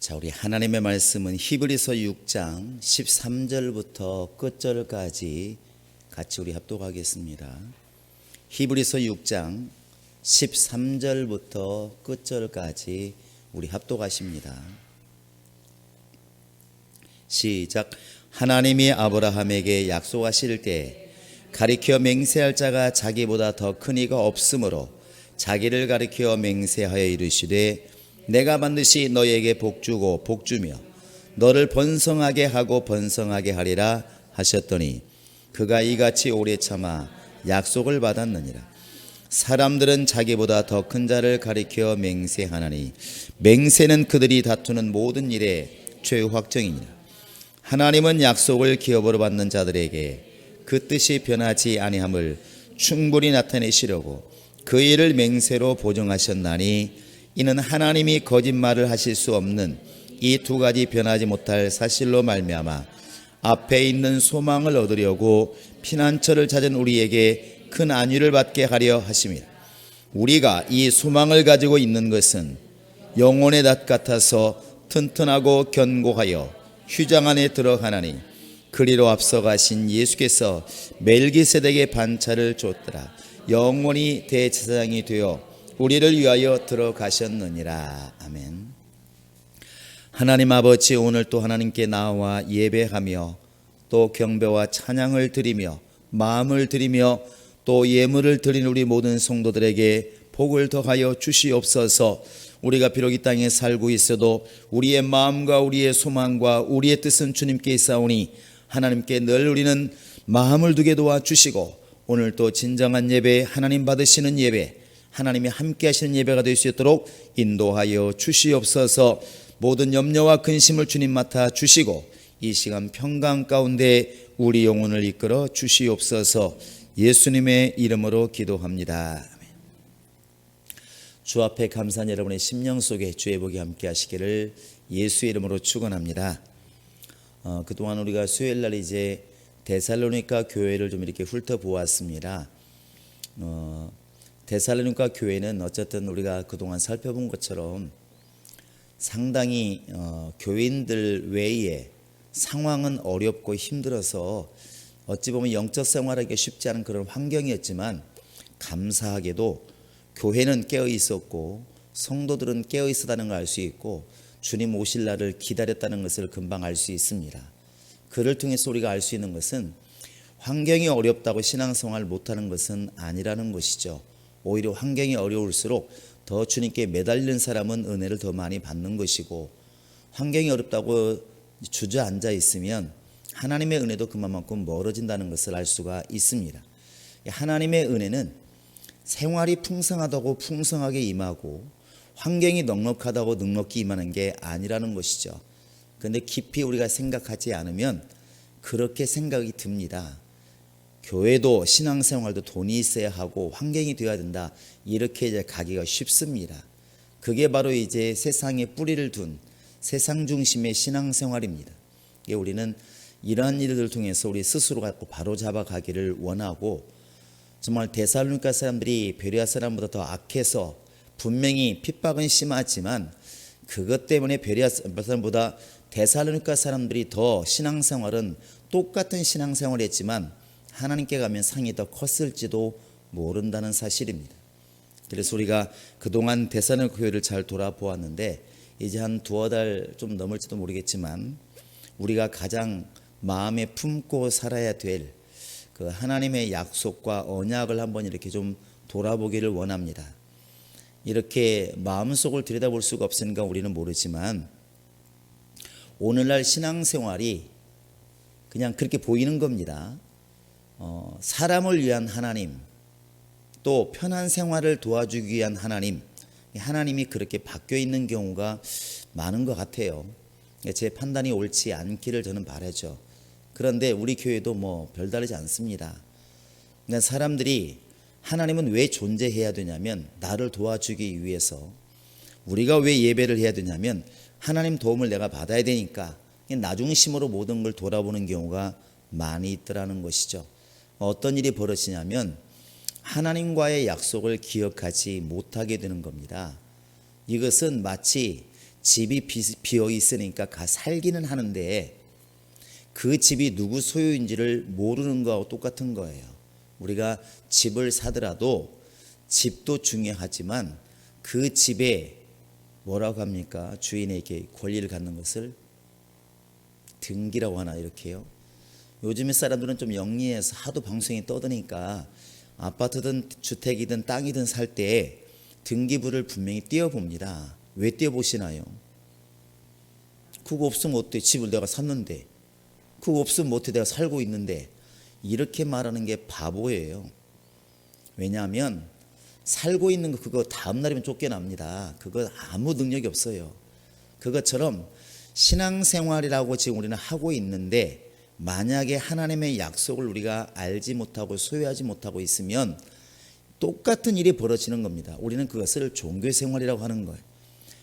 자, 우리 하나님의 말씀은 히브리서 6장 13절부터 끝절까지 같이 우리 합독하겠습니다. 히브리서 6장 13절부터 끝절까지 우리 합독하십니다. 시작. 하나님이 아브라함에게 약속하실 때 가리켜 맹세할 자가 자기보다 더 큰 이가 없으므로 자기를 가리켜 맹세하여 이르시되 내가 반드시 너에게 복주고 복주며 너를 번성하게 하고 번성하게 하리라 하셨더니 그가 이같이 오래 참아 약속을 받았느니라. 사람들은 자기보다 더 큰 자를 가리켜 맹세하나니 맹세는 그들이 다투는 모든 일의 최확정이니라. 하나님은 약속을 기업으로 받는 자들에게 그 뜻이 변하지 아니함을 충분히 나타내시려고 그 일을 맹세로 보증하셨나니 이는 하나님이 거짓말을 하실 수 없는 이 두 가지 변하지 못할 사실로 말미암아 앞에 있는 소망을 얻으려고 피난처를 찾은 우리에게 큰 안위를 받게 하려 하심이라. 우리가 이 소망을 가지고 있는 것은 영혼의 닷 같아서 튼튼하고 견고하여 휴장 안에 들어가나니 그리로 앞서가신 예수께서 멜기세덱의 반차를 줬더라. 영원히 대제사장이 되어 우리를 위하여 들어가셨느니라. 아멘. 하나님 아버지, 오늘 또 하나님께 나와 예배하며 또 경배와 찬양을 드리며 마음을 드리며 또 예물을 드린 우리 모든 성도들에게 복을 더하여 주시옵소서. 우리가 비록 이 땅에 살고 있어도 우리의 마음과 우리의 소망과 우리의 뜻은 주님께 있사오니 하나님께 늘 우리는 마음을 두게 도와주시고 오늘 또 진정한 예배, 하나님 받으시는 예배, 하나님이 함께 하시는 예배가 될 수 있도록 인도하여 주시옵소서. 모든 염려와 근심을 주님 맡아 주시고 이 시간 평강 가운데 우리 영혼을 이끌어 주시옵소서. 예수님의 이름으로 기도합니다. 주 앞에 감사한 여러분의 심령 속에 주의 복이 함께 하시기를 예수의 이름으로 축원합니다. 그동안 우리가 수요일 날 이제 데살로니가 교회를 좀 이렇게 훑어보았습니다. 데살로니가 교회는 어쨌든 우리가 그동안 살펴본 것처럼 상당히 교인들 외에 상황은 어렵고 힘들어서 어찌 보면 영적 생활하기 쉽지 않은 그런 환경이었지만 감사하게도 교회는 깨어 있었고 성도들은 깨어 있었다는 걸 알 수 있고 주님 오실 날을 기다렸다는 것을 금방 알 수 있습니다. 그를 통해서 우리가 알 수 있는 것은 환경이 어렵다고 신앙생활을 못하는 것은 아니라는 것이죠. 오히려 환경이 어려울수록 더 주님께 매달리는 사람은 은혜를 더 많이 받는 것이고 환경이 어렵다고 주저앉아 있으면 하나님의 은혜도 그만큼 멀어진다는 것을 알 수가 있습니다. 하나님의 은혜는 생활이 풍성하다고 풍성하게 임하고 환경이 넉넉하다고 넉넉히 임하는 게 아니라는 것이죠. 그런데 깊이 우리가 생각하지 않으면 그렇게 생각이 듭니다. 교회도 신앙생활도 돈이 있어야 하고 환경이 되어야 된다, 이렇게 이제 가기가 쉽습니다. 그게 바로 이제 세상에 뿌리를 둔 세상 중심의 신앙생활입니다. 우리는 이러한 일들을 통해서 우리 스스로가 바로 잡아가기를 원하고 정말 데살로니가 사람들이 베레아 사람보다 더 악해서 분명히 핍박은 심하지만 그것 때문에 베레아 사람보다 데살로니가 사람들이 더 신앙생활은 똑같은 신앙생활을 했지만 하나님께 가면 상이 더 컸을지도 모른다는 사실입니다. 그래서 우리가 그동안 데살로니가 교회를 잘 돌아보았는데 이제 한 두어 달 좀 넘을지도 모르겠지만 우리가 가장 마음에 품고 살아야 될 그 하나님의 약속과 언약을 한번 이렇게 좀 돌아보기를 원합니다. 이렇게 마음속을 들여다볼 수가 없으니까 우리는 모르지만 오늘날 신앙생활이 그냥 그렇게 보이는 겁니다. 사람을 위한 하나님, 또 편한 생활을 도와주기 위한 하나님, 하나님이 그렇게 바뀌어 있는 경우가 많은 것 같아요. 제 판단이 옳지 않기를 저는 바라죠. 그런데 우리 교회도 뭐 별다르지 않습니다. 그러니까 사람들이 하나님은 왜 존재해야 되냐면 나를 도와주기 위해서, 우리가 왜 예배를 해야 되냐면 하나님 도움을 내가 받아야 되니까 나 중심으로 모든 걸 돌아보는 경우가 많이 있더라는 것이죠. 어떤 일이 벌어지냐면 하나님과의 약속을 기억하지 못하게 되는 겁니다. 이것은 마치 집이 비어 있으니까 가 살기는 하는데 그 집이 누구 소유인지를 모르는 거하고 똑같은 거예요. 우리가 집을 사더라도 집도 중요하지만 그 집에 뭐라고 합니까? 주인에게 권리를 갖는 것을 등기라고 하나 이렇게요. 요즘에 사람들은 좀 영리해서 하도 방송에 떠드니까 아파트든 주택이든 땅이든 살 때 등기부를 분명히 띄워봅니다. 왜 띄워보시나요? 그거 없으면 어때? 집을 내가 샀는데. 그거 없으면 어때? 내가 살고 있는데. 이렇게 말하는 게 바보예요. 왜냐하면 살고 있는 거 그거 다음 날이면 쫓겨납니다. 그거 아무 능력이 없어요. 그것처럼 신앙생활이라고 지금 우리는 하고 있는데 만약에 하나님의 약속을 우리가 알지 못하고 소유하지 못하고 있으면 똑같은 일이 벌어지는 겁니다. 우리는 그것을 종교생활이라고 하는 거예요.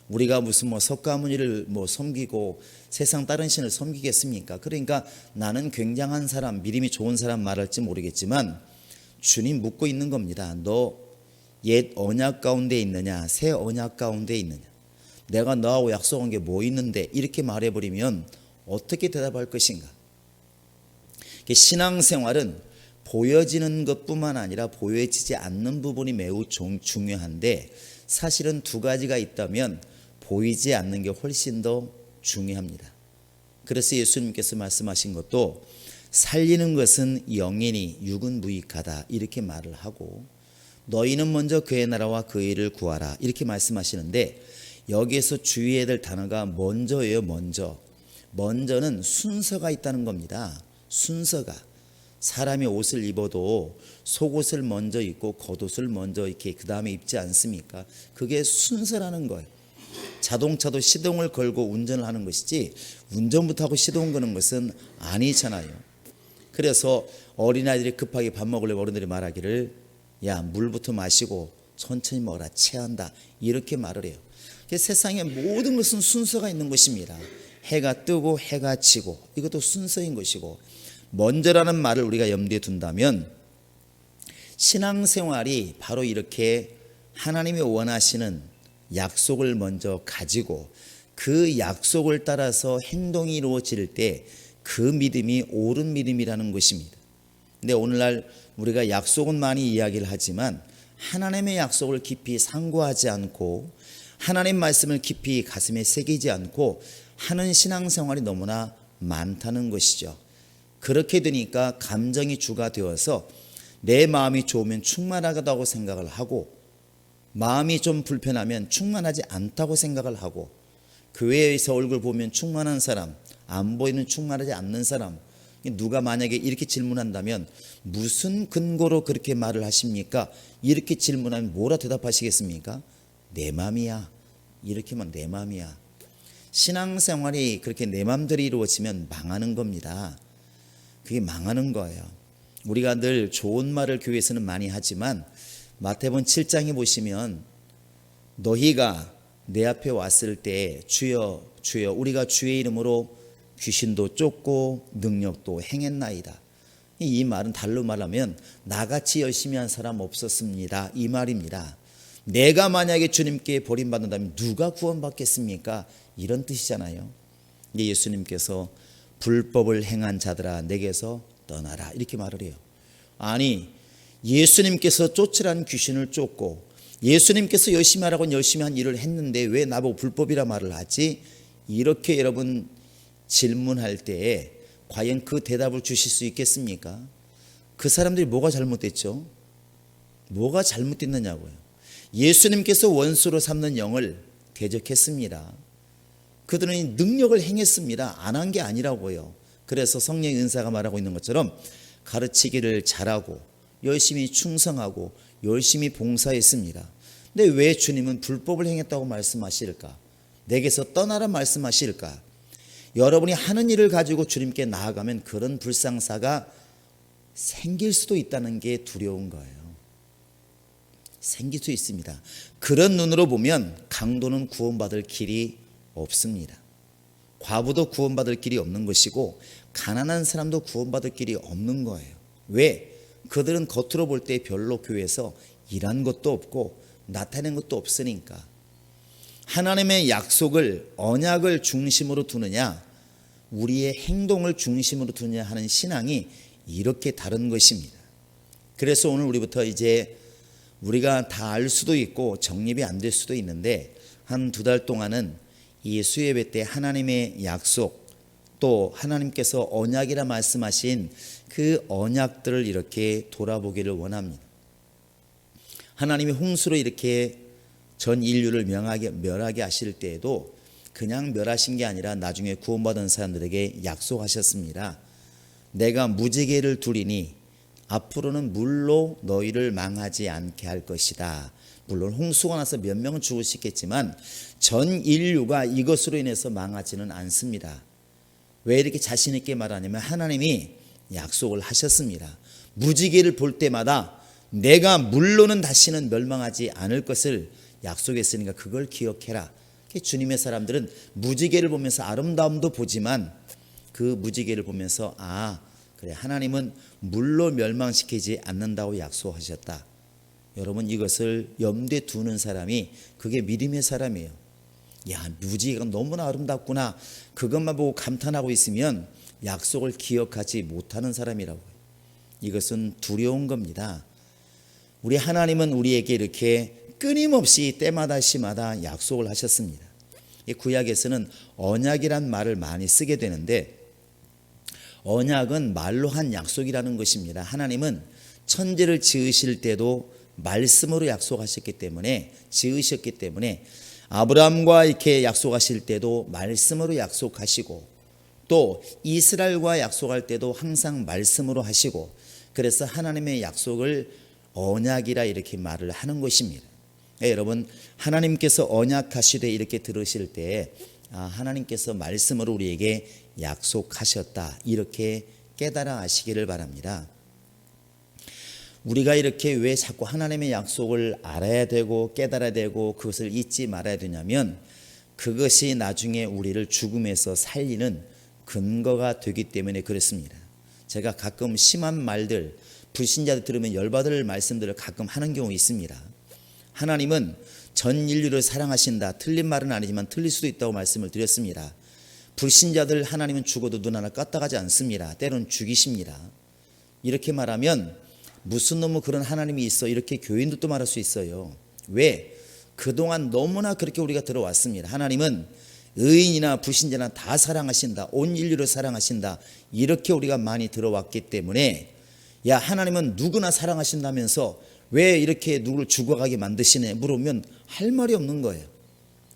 우리가 무슨 석가모니를 섬기고 세상 다른 신을 섬기겠습니까? 그러니까 나는 굉장한 사람, 믿음이 좋은 사람 말할지 모르겠지만 주님 묻고 있는 겁니다. 너 옛 언약 가운데 있느냐, 새 언약 가운데 있느냐? 내가 너하고 약속한 게 뭐 있는데 이렇게 말해버리면 어떻게 대답할 것인가? 신앙생활은 보여지는 것뿐만 아니라 보여지지 않는 부분이 매우 중요한데 사실은 두 가지가 있다면 보이지 않는 게 훨씬 더 중요합니다. 그래서 예수님께서 말씀하신 것도 살리는 것은 영이니 육은 무익하다 이렇게 말을 하고 너희는 먼저 그의 나라와 그의 일을 구하라 이렇게 말씀하시는데 여기에서 주의해야 될 단어가 먼저예요. 먼저는 순서가 있다는 겁니다. 순서가 사람이 옷을 입어도 속옷을 먼저 입고 겉옷을 먼저 이렇게 그 다음에 입지 않습니까? 그게 순서라는 거예요. 자동차도 시동을 걸고 운전을 하는 것이지 운전부터 하고 시동 거는 것은 아니잖아요. 그래서 어린아이들이 급하게 밥 먹으려면 어른들이 말하기를 야 물부터 마시고 천천히 먹어라 체한다 이렇게 말을 해요. 세상의 모든 것은 순서가 있는 것입니다. 해가 뜨고 해가 지고 이것도 순서인 것이고 먼저라는 말을 우리가 염두에 둔다면 신앙생활이 바로 이렇게 하나님이 원하시는 약속을 먼저 가지고 그 약속을 따라서 행동이 이루어질 때 그 믿음이 옳은 믿음이라는 것입니다. 근데 오늘날 우리가 약속은 많이 이야기를 하지만 하나님의 약속을 깊이 상고하지 않고 하나님 말씀을 깊이 가슴에 새기지 않고 하는 신앙생활이 너무나 많다는 것이죠. 그렇게 되니까 감정이 주가 되어서 내 마음이 좋으면 충만하다고 생각을 하고 마음이 좀 불편하면 충만하지 않다고 생각을 하고 교회에서 얼굴 보면 충만한 사람, 안 보이는 충만하지 않는 사람, 누가 만약에 이렇게 질문한다면 무슨 근거로 그렇게 말을 하십니까? 이렇게 질문하면 뭐라 대답하시겠습니까? 내 맘이야. 이렇게만 내 맘이야. 신앙생활이 그렇게 내 맘대로 이루어지면 망하는 겁니다. 그게 망하는 거예요. 우리가 늘 좋은 말을 교회에서는 많이 하지만 마태복음 7장에 보시면 너희가 내 앞에 왔을 때 주여 주여 우리가 주의 이름으로 귀신도 쫓고 능력도 행했나이다. 이 말은 달로 말하면 나같이 열심히 한 사람 없었습니다 이 말입니다. 내가 만약에 주님께 버림받는다면 누가 구원받겠습니까? 이런 뜻이잖아요. 예수님께서 불법을 행한 자들아 내게서 떠나라 이렇게 말을 해요. 아니 예수님께서 쫓으라는 귀신을 쫓고 예수님께서 열심히 하라고 열심히 한 일을 했는데 왜 나보고 불법이라 말을 하지? 이렇게 여러분 질문할 때에 과연 그 대답을 주실 수 있겠습니까? 그 사람들이 뭐가 잘못됐죠? 뭐가 잘못됐느냐고요. 예수님께서 원수로 삼는 영을 대적했습니다. 그들은 능력을 행했습니다. 안 한 게 아니라고요. 그래서 성령의 은사가 말하고 있는 것처럼 가르치기를 잘하고 열심히 충성하고 열심히 봉사했습니다. 근데 왜 주님은 불법을 행했다고 말씀하실까? 내게서 떠나라 말씀하실까? 여러분이 하는 일을 가지고 주님께 나아가면 그런 불상사가 생길 수도 있다는 게 두려운 거예요. 생길 수 있습니다. 그런 눈으로 보면 강도는 구원받을 길이 없습니다. 과부도 구원받을 길이 없는 것이고 가난한 사람도 구원받을 길이 없는 거예요. 왜? 그들은 겉으로 볼 때 별로 교회에서 일한 것도 없고 나타낸 것도 없으니까. 하나님의 약속을, 언약을 중심으로 두느냐, 우리의 행동을 중심으로 두느냐 하는 신앙이 이렇게 다른 것입니다. 그래서 오늘 우리부터 이제 우리가 다 알 수도 있고 정립이 안 될 수도 있는데, 한 2달 동안은 이 수예배 때 하나님의 약속, 또 하나님께서 언약이라 말씀하신 그 언약들을 이렇게 돌아보기를 원합니다. 하나님이 홍수로 이렇게 전 인류를 멸하게 하실 때에도 그냥 멸하신 게 아니라 나중에 구원받은 사람들에게 약속하셨습니다. 내가 무지개를 두리니 앞으로는 물로 너희를 망하지 않게 할 것이다. 물론 홍수가 나서 몇 명은 죽을 수 있겠지만 전 인류가 이것으로 인해서 망하지는 않습니다. 왜 이렇게 자신 있게 말하냐면 하나님이 약속을 하셨습니다. 무지개를 볼 때마다 내가 물로는 다시는 멸망하지 않을 것을 약속했으니까 그걸 기억해라. 주님의 사람들은 무지개를 보면서 아름다움도 보지만 그 무지개를 보면서 그래, 하나님은 물로 멸망시키지 않는다고 약속하셨다. 여러분, 이것을 염두에 두는 사람이 그게 믿음의 사람이에요. 야, 무지개가 너무나 아름답구나, 그것만 보고 감탄하고 있으면 약속을 기억하지 못하는 사람이라고요. 이것은 두려운 겁니다. 우리 하나님은 우리에게 이렇게 끊임없이 때마다 시마다 약속을 하셨습니다. 구약에서는 언약이란 말을 많이 쓰게 되는데, 언약은 말로 한 약속이라는 것입니다. 하나님은 천지를 지으실 때도 말씀으로 약속하셨기 때문에, 지으셨기 때문에 아브라함과 이렇게 약속하실 때도 말씀으로 약속하시고, 또 이스라엘과 약속할 때도 항상 말씀으로 하시고, 그래서 하나님의 약속을 언약이라 이렇게 말을 하는 것입니다. 여러분, 하나님께서 언약하시되 이렇게 들으실 때 하나님께서 말씀으로 우리에게 약속하셨다, 이렇게 깨달아 아시기를 바랍니다. 우리가 이렇게 왜 자꾸 하나님의 약속을 알아야 되고 깨달아야 되고 그것을 잊지 말아야 되냐면, 그것이 나중에 우리를 죽음에서 살리는 근거가 되기 때문에 그렇습니다. 제가 가끔 심한 말들, 불신자들 들으면 열받을 말씀들을 가끔 하는 경우 있습니다. 하나님은 전 인류를 사랑하신다, 틀린 말은 아니지만 틀릴 수도 있다고 말씀을 드렸습니다. 불신자들 하나님은 죽어도 눈 하나 까딱하지 않습니다. 때로는 죽이십니다. 이렇게 말하면 무슨 놈의 그런 하나님이 있어, 이렇게 교인들도 말할 수 있어요. 왜? 그동안 너무나 그렇게 우리가 들어왔습니다. 하나님은 의인이나 불신자나 다 사랑하신다, 온 인류를 사랑하신다, 이렇게 우리가 많이 들어왔기 때문에, 야, 하나님은 누구나 사랑하신다면서 왜 이렇게 누구를 죽어가게 만드시네 물으면 할 말이 없는 거예요.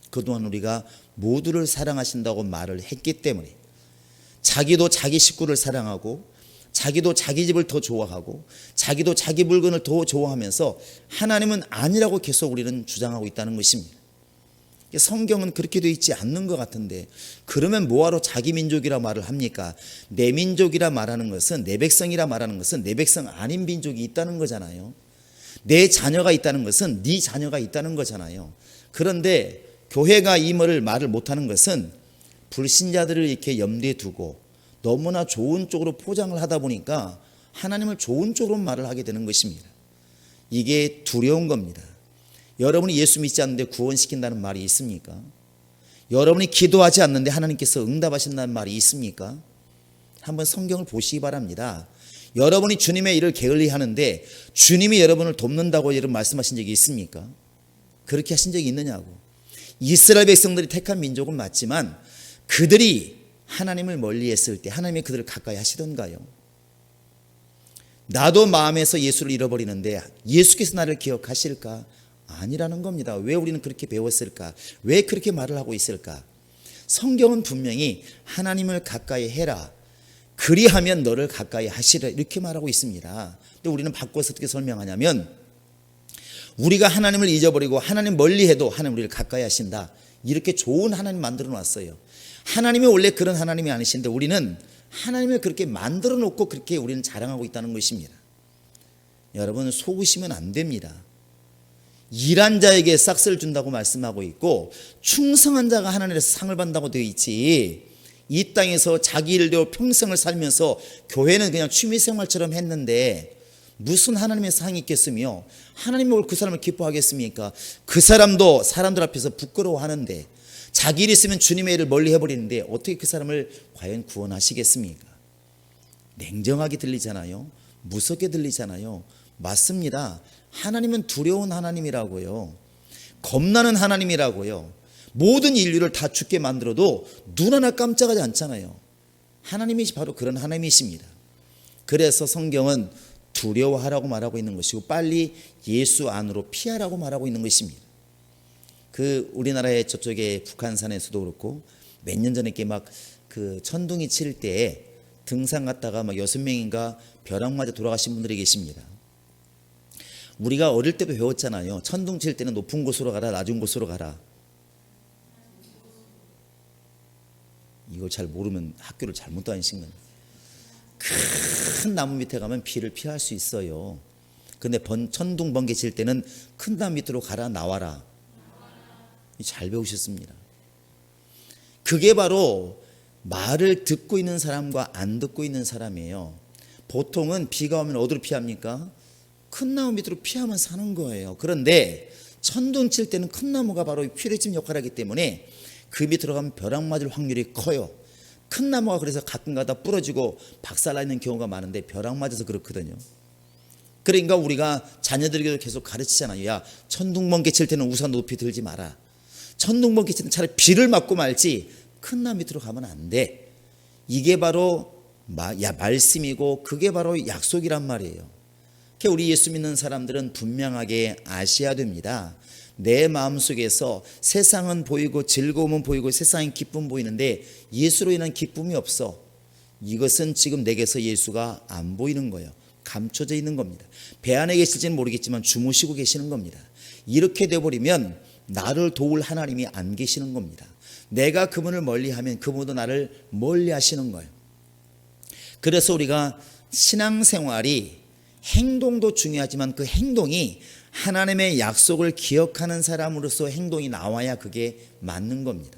그동안 우리가 모두를 사랑하신다고 말을 했기 때문에, 자기도 자기 식구를 사랑하고, 자기도 자기 집을 더 좋아하고, 자기도 자기 물건을 더 좋아하면서 하나님은 아니라고 계속 우리는 주장하고 있다는 것입니다. 성경은 그렇게 되어 있지 않는 것 같은데, 그러면 뭐하러 자기 민족이라 말을 합니까? 내 민족이라 말하는 것은, 내 백성이라 말하는 것은 내 백성 아닌 민족이 있다는 거잖아요. 내 자녀가 있다는 것은 네 자녀가 있다는 거잖아요. 그런데 교회가 이 말을 못하는 것은 불신자들을 이렇게 염두에 두고 너무나 좋은 쪽으로 포장을 하다 보니까 하나님을 좋은 쪽으로 말을 하게 되는 것입니다. 이게 두려운 겁니다. 여러분이 예수 믿지 않는데 구원시킨다는 말이 있습니까? 여러분이 기도하지 않는데 하나님께서 응답하신다는 말이 있습니까? 한번 성경을 보시기 바랍니다. 여러분이 주님의 일을 게을리 하는데 주님이 여러분을 돕는다고 여러분 말씀하신 적이 있습니까? 그렇게 하신 적이 있느냐고. 이스라엘 백성들이 택한 민족은 맞지만 그들이 하나님을 멀리했을 때 하나님이 그들을 가까이 하시던가요? 나도 마음에서 예수를 잃어버리는데 예수께서 나를 기억하실까? 아니라는 겁니다. 왜 우리는 그렇게 배웠을까? 왜 그렇게 말을 하고 있을까? 성경은 분명히 하나님을 가까이 해라, 그리하면 너를 가까이 하시라, 이렇게 말하고 있습니다. 근데 우리는 바꿔서 어떻게 설명하냐면, 우리가 하나님을 잊어버리고 하나님 멀리해도 하나님 우리를 가까이 하신다, 이렇게 좋은 하나님 만들어 놨어요. 하나님이 원래 그런 하나님이 아니신데 우리는 하나님을 그렇게 만들어 놓고 그렇게 우리는 자랑하고 있다는 것입니다. 여러분, 속으시면 안 됩니다. 일한 자에게 싹스를 준다고 말씀하고 있고, 충성한 자가 하나님에서 상을 받는다고 되어 있지, 이 땅에서 자기 일대로 평생을 살면서 교회는 그냥 취미생활처럼 했는데 무슨 하나님의 상이 있겠으며 하나님이 뭘 그 사람을 기뻐하겠습니까? 그 사람도 사람들 앞에서 부끄러워하는데 자기 일 있으면 주님의 일을 멀리 해버리는데 어떻게 그 사람을 과연 구원하시겠습니까? 냉정하게 들리잖아요. 무섭게 들리잖아요. 맞습니다. 하나님은 두려운 하나님이라고요. 겁나는 하나님이라고요. 모든 인류를 다 죽게 만들어도 눈 하나 깜짝하지 않잖아요. 하나님이 바로 그런 하나님이십니다. 그래서 성경은 두려워하라고 말하고 있는 것이고 빨리 예수 안으로 피하라고 말하고 있는 것입니다. 그 우리나라의 저쪽에 북한산에서도 그렇고 몇 년 전에 이렇게 막 그 천둥이 칠 때 등산 갔다가 막 6명인가 벼락 맞아 돌아가신 분들이 계십니다. 우리가 어릴 때도 배웠잖아요. 천둥 칠 때는 높은 곳으로 가라, 낮은 곳으로 가라. 이걸 잘 모르면 학교를 잘못 다니신 겁니다. 큰 나무 밑에 가면 비를 피할 수 있어요. 근데 천둥 번개 칠 때는 큰 나무 밑으로 가라, 나와라. 잘 배우셨습니다. 그게 바로 말을 듣고 있는 사람과 안 듣고 있는 사람이에요. 보통은 비가 오면 어디로 피합니까? 큰 나무 밑으로 피하면 사는 거예요. 그런데 천둥 칠 때는 큰 나무가 바로 피뢰집 역할을 하기 때문에 그 밑으로 가면 벼락 맞을 확률이 커요. 큰 나무가 그래서 가끔 가다 부러지고 박살나 있는 경우가 많은데 벼락 맞아서 그렇거든요. 그러니까 우리가 자녀들에게도 계속 가르치잖아요. 야, 천둥 번개 칠 때는 우산 높이 들지 마라. 천둥 번개 칠 때는 차라리 비를 맞고 말지 큰 나무 밑으로 가면 안 돼. 이게 바로 말씀이고 그게 바로 약속이란 말이에요. 우리 예수 믿는 사람들은 분명하게 아셔야 됩니다. 내 마음속에서 세상은 보이고 즐거움은 보이고 세상의 기쁨 보이는데 예수로 인한 기쁨이 없어. 이것은 지금 내게서 예수가 안 보이는 거예요. 감춰져 있는 겁니다. 배 안에 계실지는 모르겠지만 주무시고 계시는 겁니다. 이렇게 되어버리면 나를 도울 하나님이 안 계시는 겁니다. 내가 그분을 멀리하면 그분도 나를 멀리하시는 거예요. 그래서 우리가 신앙생활이 행동도 중요하지만 그 행동이 하나님의 약속을 기억하는 사람으로서 행동이 나와야 그게 맞는 겁니다.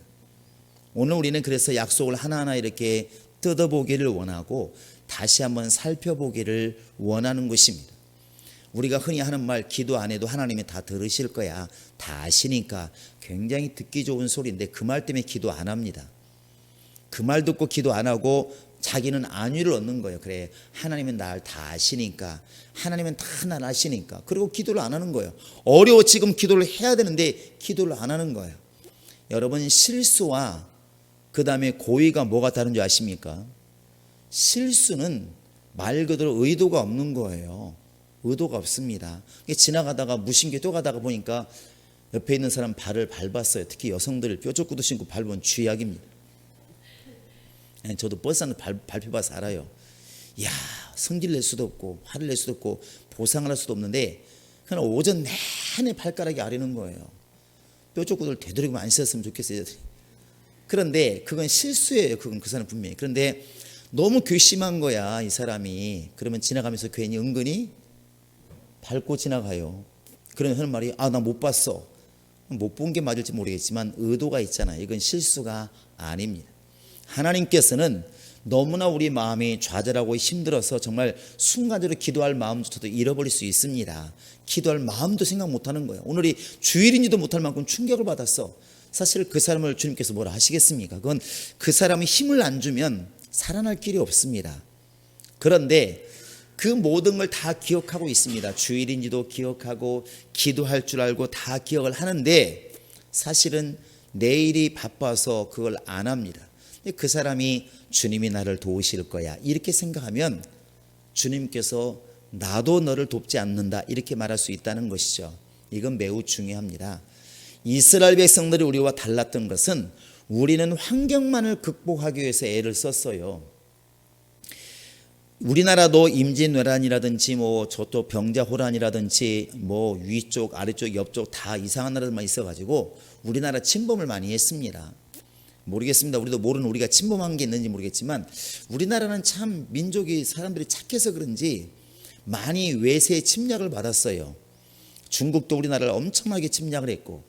오늘 우리는 그래서 약속을 하나하나 이렇게 뜯어보기를 원하고 다시 한번 살펴보기를 원하는 것입니다. 우리가 흔히 하는 말 기도 안 해도 하나님이 다 들으실 거야. 다 아시니까 굉장히 듣기 좋은 소리인데 그 말 때문에 기도 안 합니다. 그 말 듣고 기도 안 하고 자기는 안위를 얻는 거예요. 그래, 하나님은 날 다 아시니까, 하나님은 다 날 아시니까. 그리고 기도를 안 하는 거예요. 어려워 지금 기도를 해야 되는데 기도를 안 하는 거예요. 여러분, 실수와 그 다음에 고의가 뭐가 다른 줄 아십니까? 실수는 말 그대로 의도가 없는 거예요. 의도가 없습니다. 지나가다가 무심결에 또 가다가 보니까 옆에 있는 사람 발을 밟았어요. 특히 여성들 뾰족구도 신고 밟으면 죄악입니다. 저도 버스 안에 밟혀봐서 알아요. 야, 성질 낼 수도 없고 화를 낼 수도 없고 보상을 할 수도 없는데 그냥 오전 내내 발가락이 아리는 거예요. 뾰족구들 되도록이면 안 씻었으면 좋겠어요. 그런데 그건 실수예요. 그건 그 사람 분명히. 그런데 너무 괘씸한 거야 이 사람이. 그러면 지나가면서 괜히 은근히 밟고 지나가요. 그러면 하는 말이 나 못 봤어. 못 본 게 맞을지 모르겠지만 의도가 있잖아요. 이건 실수가 아닙니다. 하나님께서는 너무나 우리 마음이 좌절하고 힘들어서 정말 순간적으로 기도할 마음조차도 잃어버릴 수 있습니다. 기도할 마음도 생각 못하는 거예요. 오늘이 주일인지도 못할 만큼 충격을 받았어. 사실 그 사람을 주님께서 뭐라 하시겠습니까? 그건 그 사람이 힘을 안 주면 살아날 길이 없습니다. 그런데 그 모든 걸 다 기억하고 있습니다. 주일인지도 기억하고 기도할 줄 알고 다 기억을 하는데 사실은 내일이 바빠서 그걸 안 합니다. 그 사람이 주님이 나를 도우실 거야 이렇게 생각하면 주님께서 나도 너를 돕지 않는다 이렇게 말할 수 있다는 것이죠. 이건 매우 중요합니다. 이스라엘 백성들이 우리와 달랐던 것은 우리는 환경만을 극복하기 위해서 애를 썼어요. 우리나라도 임진왜란이라든지 뭐 저쪽 병자호란이라든지 뭐 위쪽 아래쪽 옆쪽 다 이상한 나라들만 있어가지고 우리나라 침범을 많이 했습니다. 모르겠습니다. 우리도 모르는 우리가 침범한 게 있는지 모르겠지만 우리나라는 참 민족이 사람들이 착해서 그런지 많이 외세 침략을 받았어요. 중국도 우리나라를 엄청나게 침략을 했고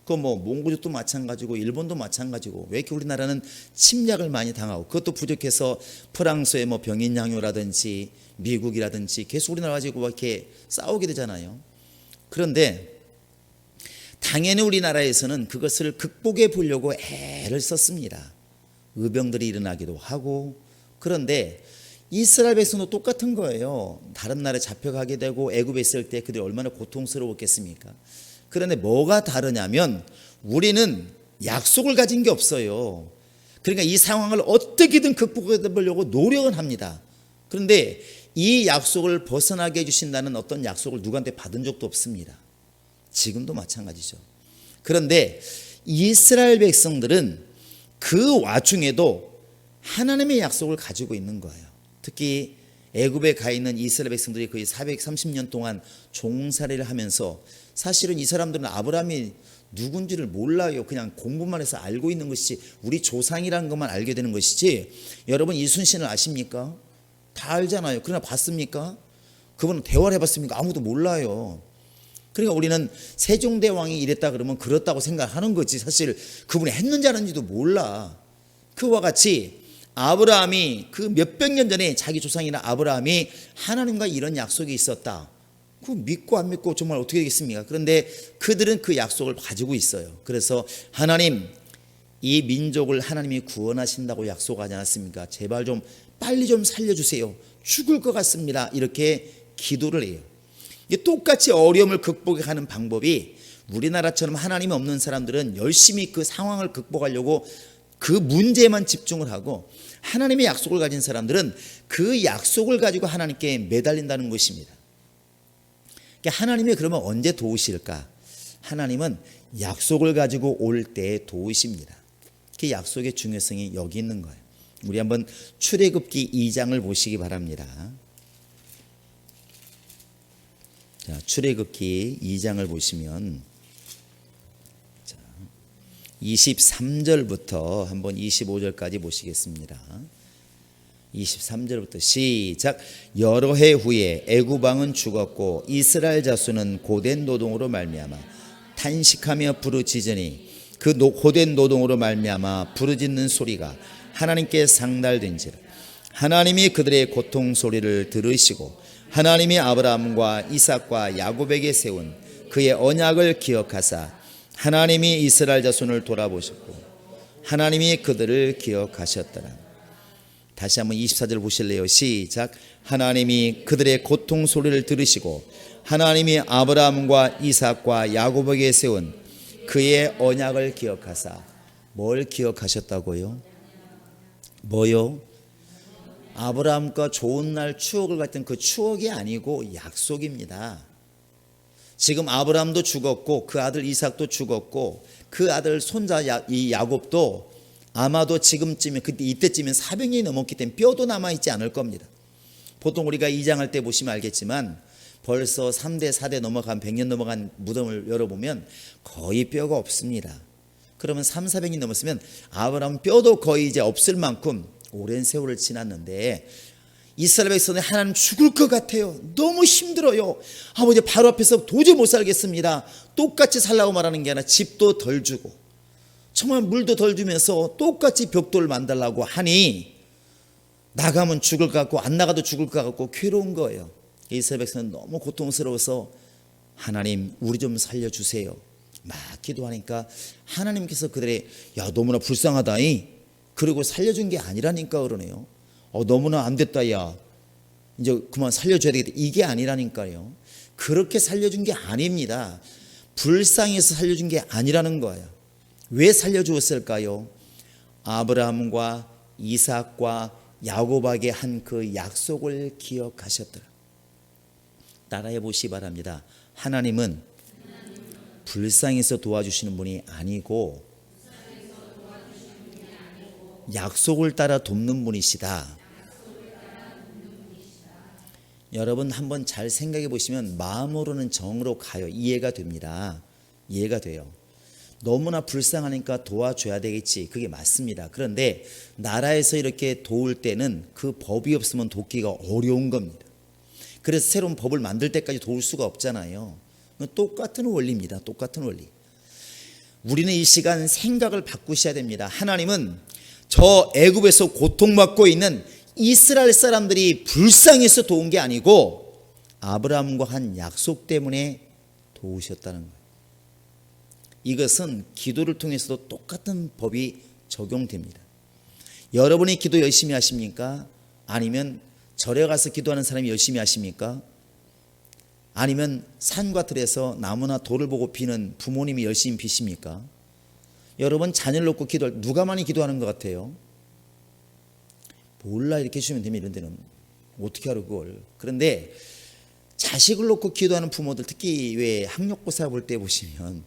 그 뭐 몽골족도 마찬가지고 일본도 마찬가지고 왜 이렇게 우리나라는 침략을 많이 당하고 그것도 부족해서 프랑스의 뭐 병인양요라든지 미국이라든지 계속 우리나라 가지고 막 이렇게 싸우게 되잖아요. 그런데 당연히 우리나라에서는 그것을 극복해 보려고 애를 썼습니다. 의병들이 일어나기도 하고. 그런데 이스라엘 백성도 똑같은 거예요. 다른 나라에 잡혀가게 되고 애굽에 있을 때 그들이 얼마나 고통스러웠겠습니까? 그런데 뭐가 다르냐면 우리는 약속을 가진 게 없어요. 그러니까 이 상황을 어떻게든 극복해 보려고 노력은 합니다. 그런데 이 약속을 벗어나게 해주신다는 어떤 약속을 누구한테 받은 적도 없습니다. 지금도 마찬가지죠. 그런데 이스라엘 백성들은 그 와중에도 하나님의 약속을 가지고 있는 거예요. 특히 애굽에 가 있는 이스라엘 백성들이 거의 430년 동안 종살이를 하면서 사실은 이 사람들은 아브라함이 누군지를 몰라요. 그냥 공부만 해서 알고 있는 것이지 우리 조상이라는 것만 알게 되는 것이지. 여러분 이순신을 아십니까? 다 알잖아요. 그러나 봤습니까? 그분은 대화를 해봤습니까? 아무도 몰라요. 그러니까 우리는 세종대왕이 이랬다 그러면 그렇다고 생각하는 거지 사실 그분이 했는지 안 했는지도 몰라. 그와 같이 아브라함이 그 몇백 년 전에 자기 조상이나 아브라함이 하나님과 이런 약속이 있었다. 그거 믿고 안 믿고 정말 어떻게 되겠습니까? 그런데 그들은 그 약속을 가지고 있어요. 그래서 하나님 이 민족을 하나님이 구원하신다고 약속하지 않았습니까? 제발 좀 빨리 좀 살려주세요. 죽을 것 같습니다. 이렇게 기도를 해요. 똑같이 어려움을 극복하는 방법이 우리나라처럼 하나님이 없는 사람들은 열심히 그 상황을 극복하려고 그 문제에만 집중을 하고 하나님의 약속을 가진 사람들은 그 약속을 가지고 하나님께 매달린다는 것입니다. 하나님이 그러면 언제 도우실까? 하나님은 약속을 가지고 올 때 도우십니다. 그 약속의 중요성이 여기 있는 거예요. 우리 한번 출애굽기 2장을 보시기 바랍니다. 자, 출애굽기 2장을 보시면 23절부터 한번 25절까지 보시겠습니다. 23절부터 시작. 여러 해 후에 애굽 왕은 죽었고 이스라엘 자손은 고된 노동으로 말미암아 탄식하며 부르짖으니 그 고된 노동으로 말미암아 부르짖는 소리가 하나님께 상달된지라. 하나님이 그들의 고통 소리를 들으시고 하나님이 아브라함과 이삭과 야곱에게 세운 그의 언약을 기억하사 하나님이 이스라엘 자손을 돌아보셨고 하나님이 그들을 기억하셨더라. 다시 한번 24절 보실래요? 시작. 하나님이 그들의 고통 소리를 들으시고 하나님이 아브라함과 이삭과 야곱에게 세운 그의 언약을 기억하사. 뭘 기억하셨다고요? 뭐요? 아브라함과 좋은 날 추억을 같은 그 추억이 아니고 약속입니다. 지금 아브라함도 죽었고 그 아들 이삭도 죽었고 그 아들 손자 이 야곱도 아마도 지금쯤에 그때 이때쯤엔 400년이 넘었기 때문에 뼈도 남아있지 않을 겁니다. 보통 우리가 이장할 때 보시면 알겠지만 벌써 3대 4대 넘어간 100년 넘어간 무덤을 열어보면 거의 뼈가 없습니다. 그러면 400년 넘었으면 아브라함 뼈도 거의 이제 없을 만큼 오랜 세월을 지났는데 이스라엘 백성은 하나님 죽을 것 같아요. 너무 힘들어요. 아버지 바로 앞에서 도저히 못 살겠습니다. 똑같이 살라고 말하는 게 아니라 집도 덜 주고 정말 물도 덜 주면서 똑같이 벽돌을 만들라고 하니 나가면 죽을 것 같고 안 나가도 죽을 것 같고 괴로운 거예요. 이스라엘 백성은 너무 고통스러워서 하나님 우리 좀 살려주세요 막 기도하니까 하나님께서 그들의 야 너무나 불쌍하다이 그리고 살려준 게 아니라니까 그러네요. 너무나 안 됐다 야 이제 그만 살려줘야 되겠다 이게 아니라니까요. 그렇게 살려준 게 아닙니다. 불쌍해서 살려준 게 아니라는 거예요. 왜 살려주었을까요? 아브라함과 이삭과 야곱에게 한 그 약속을 기억하셨더라. 따라해 보시기 바랍니다. 하나님은 불쌍해서 도와주시는 분이 아니고 약속을 따라 돕는 분이시다. 여러분 한번 잘 생각해 보시면 마음으로는 정으로 가요. 이해가 됩니다. 이해가 돼요. 너무나 불쌍하니까 도와줘야 되겠지. 그게 맞습니다. 그런데 나라에서 이렇게 도울 때는 그 법이 없으면 돕기가 어려운 겁니다. 그래서 새로운 법을 만들 때까지 도울 수가 없잖아요. 똑같은 원리입니다. 똑같은 원리. 우리는 이 시간 생각을 바꾸셔야 됩니다. 하나님은 저 애굽에서 고통받고 있는 이스라엘 사람들이 불쌍해서 도운 게 아니고 아브라함과 한 약속 때문에 도우셨다는 거예요. 이것은 기도를 통해서도 똑같은 법이 적용됩니다. 여러분이 기도 열심히 하십니까? 아니면 절에 가서 기도하는 사람이 열심히 하십니까? 아니면 산과 들에서 나무나 돌을 보고 비는 부모님이 열심히 비십니까? 여러분 자녀를 놓고 기도할 누가 많이 기도하는 것 같아요? 몰라 이렇게 해주시면 됩니다. 이런 데는 어떻게 하려 그걸. 그런데 자식을 놓고 기도하는 부모들, 특히 왜 학력고사 볼 때 보시면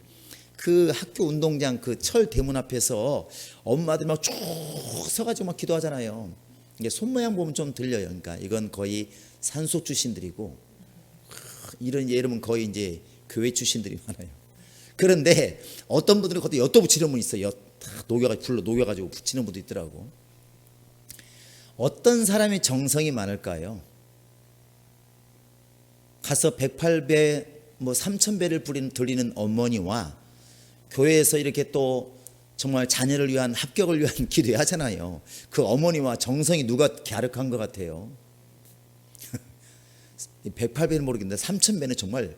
그 학교 운동장 그 철 대문 앞에서 엄마들 막 쭉 서가지고 막 기도하잖아요. 이게 손 모양 보면 좀 들려요. 그러니까 이건 거의 산소 출신들이고 이런 예름은 거의 이제 교회 출신들이 많아요. 그런데 어떤 분들은 거기다 엿도 붙이는 분 있어요. 불로 녹여가지고 붙이는 분도 있더라고. 어떤 사람이 정성이 많을까요? 가서 108배, 3000배를 드리는 어머니와 교회에서 이렇게 또 정말 자녀를 위한 합격을 위한 기도하잖아요. 그 어머니와 정성이 누가 갸륵한 것 같아요? 108배는 모르겠는데 3000배는 정말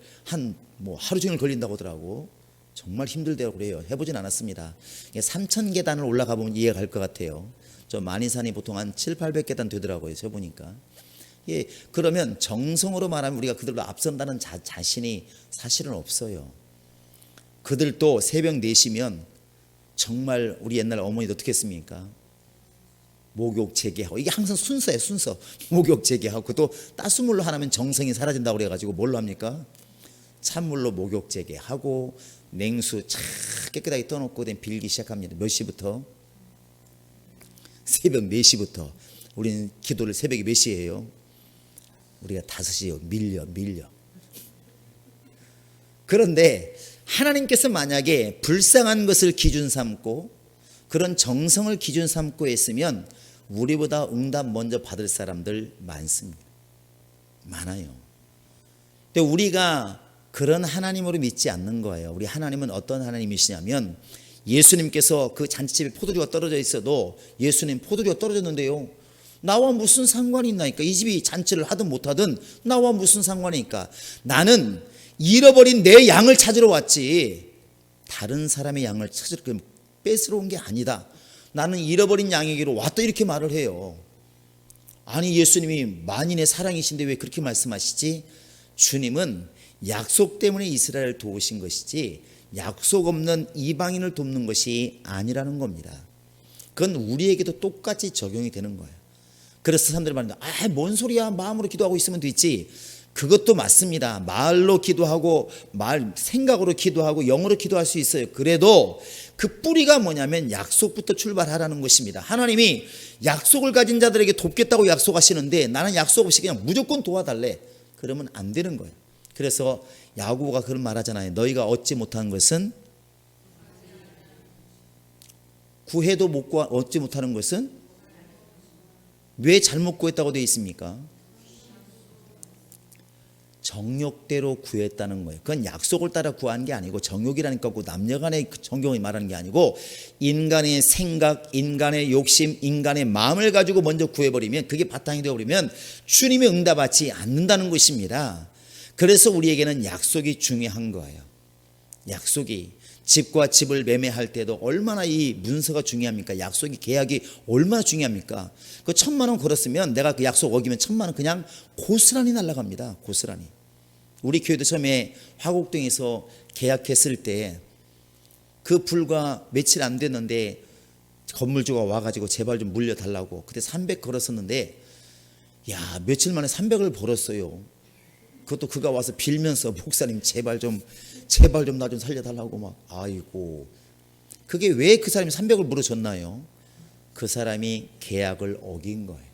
하루 종일 걸린다고 하더라고. 정말 힘들다고 그래요. 해보진 않았습니다. 3000계단을 올라가 보면 이해가 갈 것 같아요. 저 만이산이 보통 한 700~800계단 되더라고요. 세보니까. 예, 그러면 정성으로 말하면 우리가 그들로 앞선다는 자신이 사실은 없어요. 그들도 새벽 4시면 정말 우리 옛날 어머니도 어떻게 했습니까? 목욕 재개하고, 이게 항상 순서예요. 순서. 목욕 재개하고 또 따스물로 하면 정성이 사라진다고 그래가지고 뭘로 합니까? 찬물로 목욕 재개하고 냉수 착 깨끗하게 떠놓고 그다음에 빌기 시작합니다. 몇 시부터? 새벽 4시부터. 우리는 기도를 새벽에 몇 시에 해요? 우리가 5시요. 밀려. 그런데 하나님께서 만약에 불쌍한 것을 기준 삼고 그런 정성을 기준 삼고 했으면 우리보다 응답 먼저 받을 사람들 많습니다. 많아요. 근데 우리가 그런 하나님으로 믿지 않는 거예요. 우리 하나님은 어떤 하나님이시냐면 예수님께서 그 잔치집에 포도주가 떨어져 있어도 예수님 포도주가 떨어졌는데요. 나와 무슨 상관이 있나니까. 이 집이 잔치를 하든 못하든 나와 무슨 상관이니까. 나는 잃어버린 내 양을 찾으러 왔지 다른 사람의 양을 찾으러 뺏으러 온 게 아니다. 나는 잃어버린 양에게로 왔다 이렇게 말을 해요. 아니 예수님이 만인의 사랑이신데 왜 그렇게 말씀하시지? 주님은 약속 때문에 이스라엘을 도우신 것이지 약속 없는 이방인을 돕는 것이 아니라는 겁니다. 그건 우리에게도 똑같이 적용이 되는 거예요. 그래서 사람들이 말합니다. 뭔 소리야, 마음으로 기도하고 있으면 되지. 그것도 맞습니다. 말로 기도하고 생각으로 기도하고 영어로 기도할 수 있어요. 그래도 그 뿌리가 뭐냐면 약속부터 출발하라는 것입니다. 하나님이 약속을 가진 자들에게 돕겠다고 약속하시는데 나는 약속 없이 그냥 무조건 도와달래. 그러면 안 되는 거예요. 그래서 야고보가 그런 말 하잖아요. 너희가 얻지 못한 것은 구해도 못 구하, 얻지 못하는 것은 왜 잘못 구했다고 되어 있습니까? 정욕대로 구했다는 거예요. 그건 약속을 따라 구한 게 아니고 정욕이라니까 그 남녀간의 정욕이 말하는 게 아니고 인간의 생각, 인간의 욕심, 인간의 마음을 가지고 먼저 구해버리면 그게 바탕이 되어버리면 주님의 응답받지 않는다는 것입니다. 그래서 우리에게는 약속이 중요한 거예요. 약속이 집과 집을 매매할 때도 얼마나 이 문서가 중요합니까? 약속이 계약이 얼마나 중요합니까? 그 1000만 원 걸었으면 내가 그 약속 어기면 1000만 원 그냥 고스란히 날아갑니다. 고스란히. 우리 교회도 처음에 화곡동에서 계약했을 때 그 불과 며칠 안 됐는데 건물주가 와가지고 제발 좀 물려달라고 그때 300 걸었었는데 야 며칠 만에 300을 벌었어요. 그것도 그가 와서 빌면서 목사님 제발 좀 나 좀 살려달라고 막. 아이고 그게 왜 그 사람이 300을 물어줬나요? 그 사람이 계약을 어긴 거예요.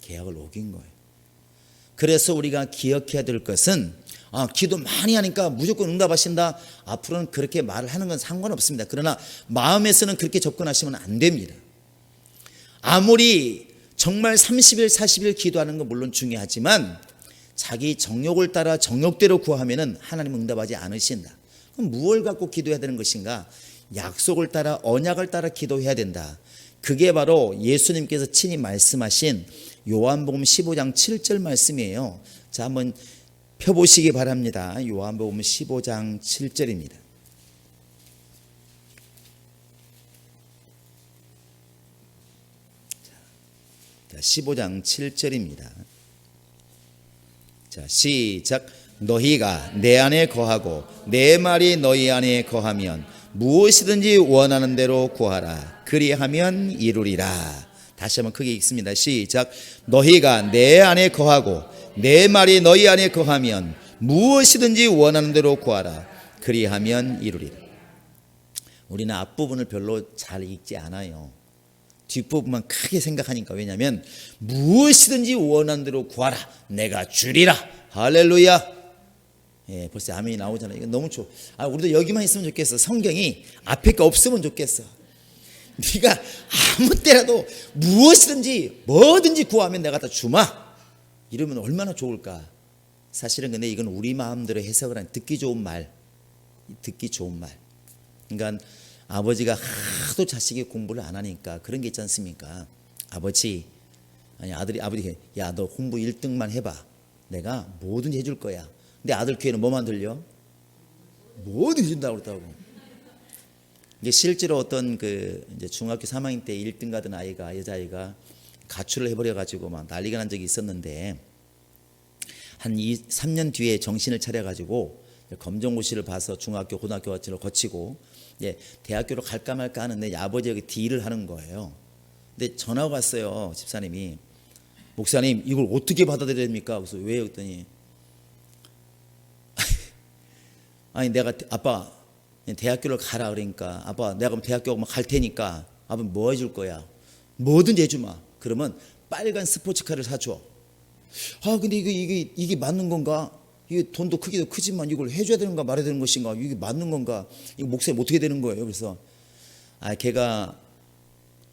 계약을 어긴 거예요. 그래서 우리가 기억해야 될 것은 기도 많이 하니까 무조건 응답하신다. 앞으로는 그렇게 말을 하는 건 상관없습니다. 그러나 마음에서는 그렇게 접근하시면 안 됩니다. 아무리 정말 30일 40일 기도하는 건 물론 중요하지만 자기 정욕을 따라 정욕대로 구하면은 하나님 응답하지 않으신다. 그럼 무엇을 갖고 기도해야 되는 것인가? 약속을 따라 언약을 따라 기도해야 된다. 그게 바로 예수님께서 친히 말씀하신 요한복음 15장 7절 말씀이에요. 자, 한번 펴보시기 바랍니다. 요한복음 15장 7절입니다. 자, 15장 7절입니다. 자, 시작. 너희가 내 안에 거하고 내 말이 너희 안에 거하면 무엇이든지 원하는 대로 구하라. 그리하면 이루리라. 다시 한번 크게 읽습니다. 시작. 너희가 내 안에 거하고 내 말이 너희 안에 거하면 무엇이든지 원하는 대로 구하라. 그리하면 이루리라. 우리는 앞부분을 별로 잘 읽지 않아요. 뒷부분만 크게 생각하니까. 왜냐하면 무엇이든지 원하는 대로 구하라. 내가 주리라. 할렐루야. 예, 벌써 아멘이 나오잖아요. 이거 너무 좋아. 우리도 여기만 있으면 좋겠어. 성경이 앞에 거 없으면 좋겠어. 네가 아무 때라도 무엇이든지 뭐든지 구하면 내가 다 주마. 이러면 얼마나 좋을까. 사실은 근데 이건 우리 마음대로 해석을 하는 듣기 좋은 말. 그러니까 아버지가 하도 자식이 공부를 안 하니까 그런 게 있지 않습니까? 아버지, 야, 너 공부 1등만 해봐. 내가 뭐든지 해줄 거야. 근데 아들 귀에는 뭐만 들려? 뭐든지 준다고 그랬다고. 이게 실제로 어떤 이제 중학교 3학년 때 1등 가던 여자아이가 가출을 해버려가지고 막 난리가 난 적이 있었는데, 한 3년 뒤에 정신을 차려가지고 검정고시를 봐서 중학교, 고등학교 같은 걸 거치고 대학교로 갈까 말까 하는데 아버지가 딜을 하는 거예요. 근데 전화가 왔어요. 집사님이. 목사님, 이걸 어떻게 받아들여야 됩니까? 그래서 왜요? 그랬더니 아니, 내가 아빠 대학교를 가라 그러니까, 아빠 내가 그럼 대학교 갈 테니까 아빠 뭐 해줄 거야? 뭐든지 해주마. 그러면 빨간 스포츠카를 사줘. 근데 이게 맞는 건가? 이게 돈도 크기도 크지만 이걸 해줘야 되는 건가 말아야 되는 것인가? 이게 맞는 건가? 이거 목사님 어떻게 되는 거예요? 그래서 걔가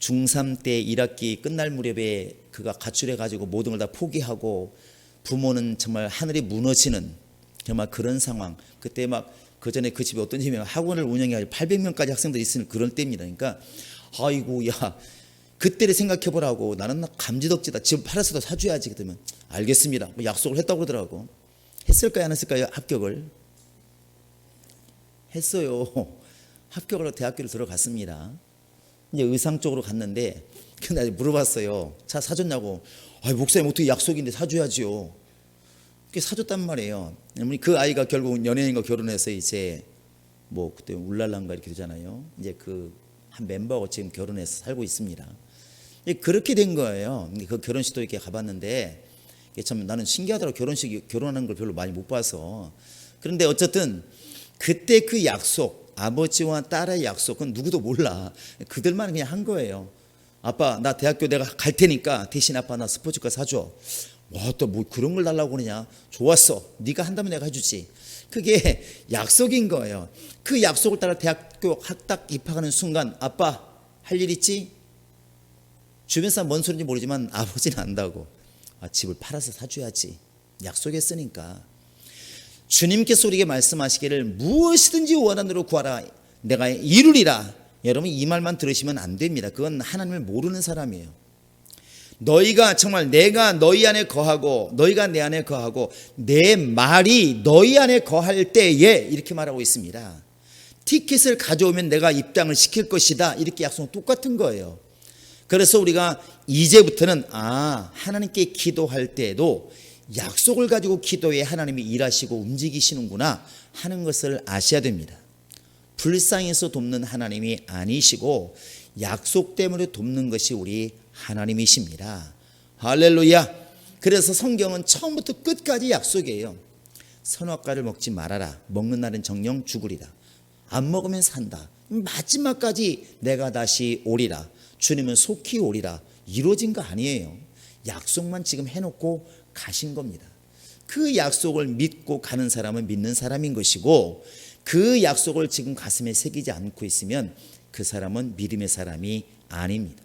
중3 때 1학기 끝날 무렵에 그가 가출해가지고 모든 걸 다 포기하고 부모는 정말 하늘이 무너지는 정말 그런 상황. 그때 막 그 전에 그 집에 어떤 집에 학원을 운영해가지고 800명까지 학생들이 있으면 그런 때입니다. 그러니까 아이고, 야, 그때를 생각해 보라고. 나는 감지덕지다. 집 팔아서도 사줘야지. 그러면 알겠습니다. 뭐 약속을 했다고 그러더라고. 했을까요, 안 했을까요? 합격을 했어요. 합격으로 대학교를 들어갔습니다. 이제 의상 쪽으로 갔는데 근데 물어봤어요. 차 사줬냐고. 목사님 어떻게 약속인데 사줘야지요. 그게 사줬단 말이에요. 그 아이가 결국 연예인과 결혼해서 이제 뭐 그때 울랄란가 이렇게 되잖아요. 이제 한 멤버하고 지금 결혼해서 살고 있습니다. 그렇게 된 거예요. 그 결혼식도 이렇게 가봤는데 참 나는 신기하더라고. 결혼하는 걸 별로 많이 못 봐서. 그런데 어쨌든 그때 그 약속, 아버지와 딸의 약속은 누구도 몰라. 그들만 그냥 한 거예요. 아빠, 나 대학교 내가 갈 테니까 대신 아빠 나 스포츠카 사줘. 와, 또 뭐 그런 걸 달라고 그러냐? 좋았어. 네가 한다면 내가 해주지. 그게 약속인 거예요. 그 약속을 따라 대학교 딱 입학하는 순간, 아빠 할 일 있지? 주변 사람 뭔 소리인지 모르지만 아버지는 안다고. 집을 팔아서 사줘야지. 약속했으니까. 주님께서 우리에게 말씀하시기를 무엇이든지 원하는 대로 구하라. 내가 이루리라. 여러분 이 말만 들으시면 안 됩니다. 그건 하나님을 모르는 사람이에요. 너희가 정말 내가 너희 안에 거하고 너희가 내 안에 거하고 내 말이 너희 안에 거할 때에 이렇게 말하고 있습니다. 티켓을 가져오면 내가 입당을 시킬 것이다. 이렇게 약속은 똑같은 거예요. 그래서 우리가 이제부터는 하나님께 기도할 때에도 약속을 가지고 기도해 하나님이 일하시고 움직이시는구나 하는 것을 아셔야 됩니다. 불쌍해서 돕는 하나님이 아니시고 약속 때문에 돕는 것이 우리 하나님이십니다. 할렐루야. 그래서 성경은 처음부터 끝까지 약속이에요. 선악과를 먹지 말아라. 먹는 날은 정령 죽으리라. 안 먹으면 산다. 마지막까지 내가 다시 오리라. 주님은 속히 오리라. 이루어진 거 아니에요. 약속만 지금 해놓고 가신 겁니다. 그 약속을 믿고 가는 사람은 믿는 사람인 것이고 그 약속을 지금 가슴에 새기지 않고 있으면 그 사람은 믿음의 사람이 아닙니다.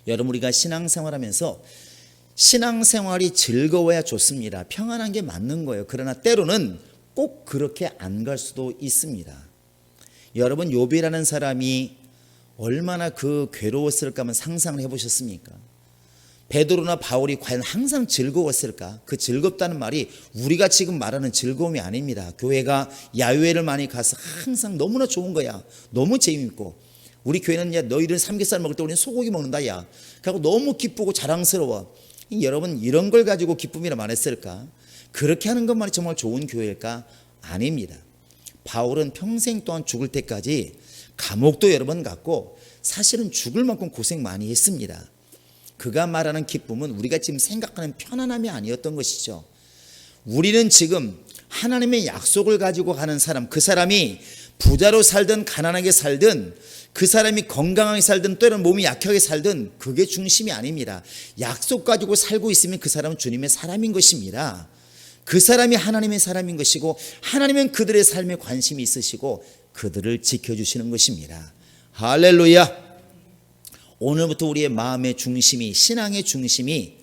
여러분 우리가 신앙생활하면서 신앙생활이 즐거워야 좋습니다. 평안한 게 맞는 거예요. 그러나 때로는 꼭 그렇게 안 갈 수도 있습니다. 여러분 욥이라는 사람이 얼마나 그 괴로웠을까 한번 상상을 해보셨습니까? 베드로나 바울이 과연 항상 즐거웠을까? 그 즐겁다는 말이 우리가 지금 말하는 즐거움이 아닙니다. 교회가 야유회를 많이 가서 항상 너무나 좋은 거야. 너무 재미있고 우리 교회는 야 너희들 삼겹살 먹을 때 우리는 소고기 먹는다 야. 그리고 너무 기쁘고 자랑스러워. 여러분 이런 걸 가지고 기쁨이라 말했을까? 그렇게 하는 것만이 정말 좋은 교회일까? 아닙니다. 바울은 평생 동안 죽을 때까지 감옥도 여러 번 갔고 사실은 죽을 만큼 고생 많이 했습니다. 그가 말하는 기쁨은 우리가 지금 생각하는 편안함이 아니었던 것이죠. 우리는 지금 하나님의 약속을 가지고 가는 사람, 그 사람이 부자로 살든 가난하게 살든 그 사람이 건강하게 살든 때로는 몸이 약하게 살든 그게 중심이 아닙니다. 약속 가지고 살고 있으면 그 사람은 주님의 사람인 것입니다. 그 사람이 하나님의 사람인 것이고 하나님은 그들의 삶에 관심이 있으시고 그들을 지켜주시는 것입니다. 할렐루야. 오늘부터 우리의 마음의 중심이, 신앙의 중심이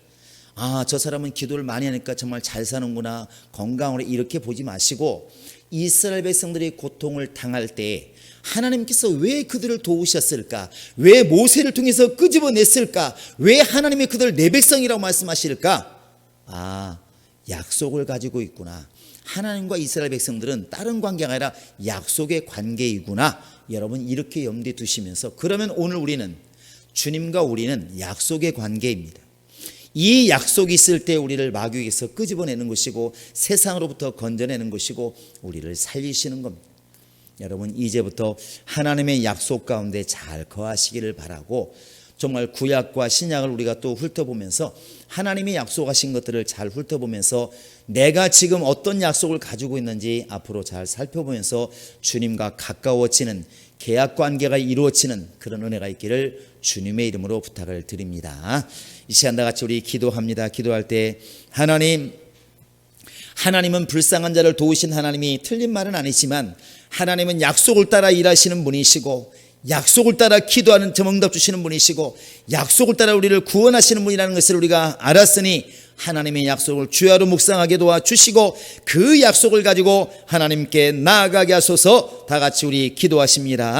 저 사람은 기도를 많이 하니까 정말 잘 사는구나, 건강으로 이렇게 보지 마시고 이스라엘 백성들이 고통을 당할 때 하나님께서 왜 그들을 도우셨을까? 왜 모세를 통해서 끄집어냈을까? 왜 하나님이 그들을 내 백성이라고 말씀하실까? 약속을 가지고 있구나. 하나님과 이스라엘 백성들은 다른 관계가 아니라 약속의 관계이구나. 여러분 이렇게 염두에 두시면서 그러면 오늘 우리는 주님과 우리는 약속의 관계입니다. 이 약속이 있을 때 우리를 마귀에게서 끄집어내는 것이고 세상으로부터 건져내는 것이고 우리를 살리시는 겁니다. 여러분 이제부터 하나님의 약속 가운데 잘 거하시기를 바라고 정말 구약과 신약을 우리가 또 훑어보면서 하나님이 약속하신 것들을 잘 훑어보면서 내가 지금 어떤 약속을 가지고 있는지 앞으로 잘 살펴보면서 주님과 가까워지는 계약 관계가 이루어지는 그런 은혜가 있기를 주님의 이름으로 부탁을 드립니다. 이 시간 다 같이 우리 기도합니다. 기도할 때 하나님은 불쌍한 자를 도우신 하나님이 틀린 말은 아니지만 하나님은 약속을 따라 일하시는 분이시고 약속을 따라 기도하는 응답 주시는 분이시고 약속을 따라 우리를 구원하시는 분이라는 것을 우리가 알았으니 하나님의 약속을 주야로 묵상하게 도와주시고 그 약속을 가지고 하나님께 나아가게 하소서. 다 같이 우리 기도하십니다.